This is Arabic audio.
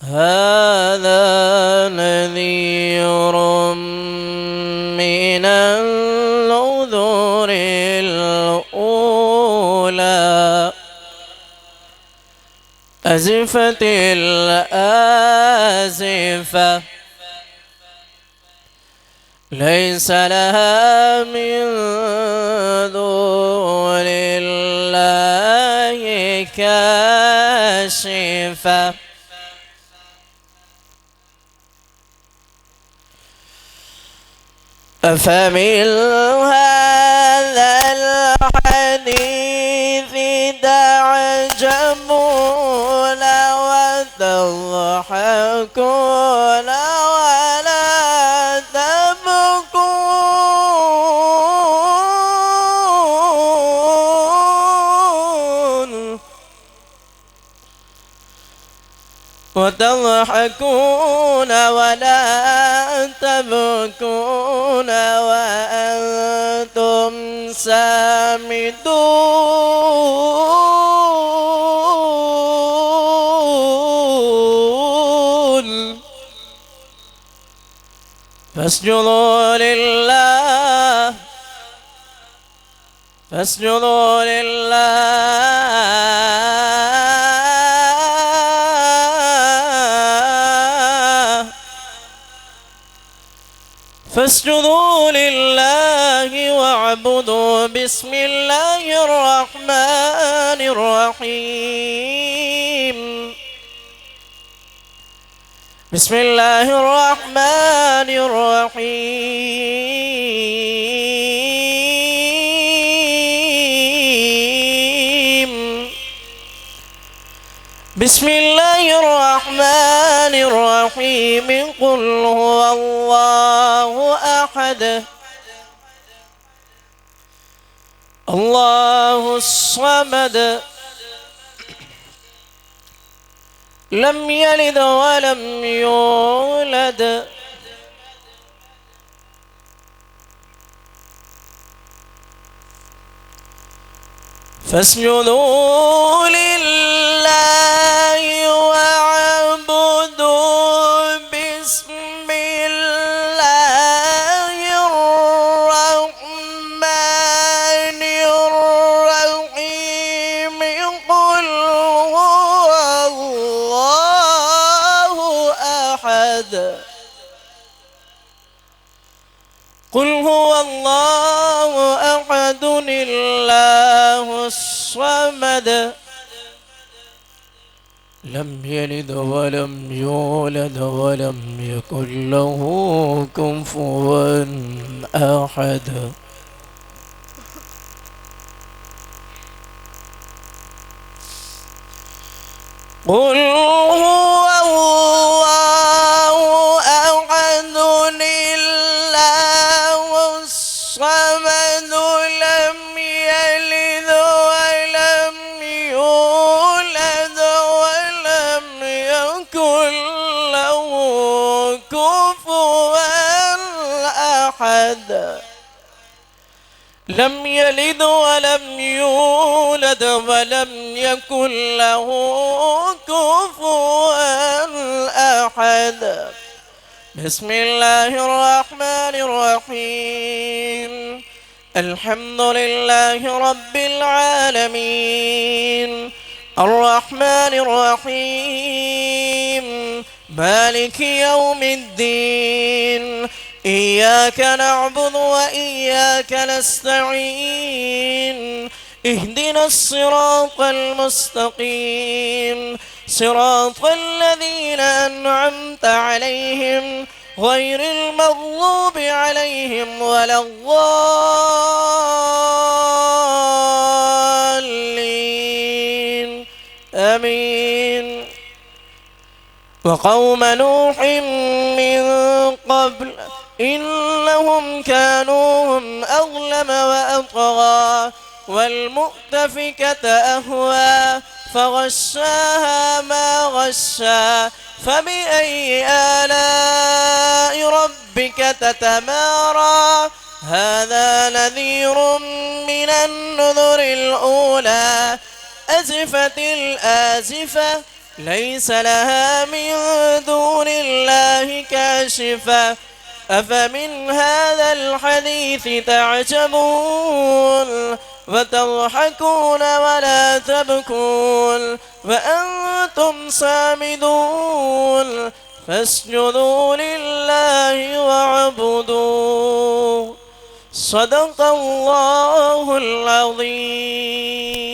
هذا نذير من النذر الأولى أزفت الآزفة ليس لها من دون الله كاشفة أفمن هذا الحديث تعجبون وتضحكون ولا تبكون وأنتم سامدون فاسجدوا لله فاسجدوا لله فاسجدوا لله واعبدوا بسم الله الرحمن الرحيم بسم الله الرحمن الرحيم بسم الله الرحمن الرحيم قل هو الله أحد الله الصمد لم يلد ولم يولد فاسجدوا لله واعبدوا بسم الله الرحمن الرحيم قل هو الله أحد قل هو الله أحد الله الصمد لم يلد ولم يولد ولم يكن له كفوا أحد قل هو الله أحد الله الصمد لم يلد ولم يولد ولم يكن له كفوا أحد لم يلد ولم يولد ولم يكن له كفوا أحد بسم الله الرحمن الرحيم الحمد لله رب العالمين الرحمن الرحيم مالك يوم الدين إياك نعبد وإياك نستعين اهدنا الصراط المستقيم صراط الذين أنعمت عليهم غير المغضوب عليهم ولا الضالين آمين وقوم نوح من قبل إنهم كانوا هم أظلم وأطغى والمؤتفكة أهوى فغشاها ما غشا فبأي آلاء ربك تتمارى هذا نذير من النذر الأولى أزفت الآزفة ليس لها من دون الله كاشفة أفمن هذا الحديث تعجبون وتضحكون ولا تبكون وأنتم سامدون فاسجدوا لله واعبدوا صدق الله العظيم.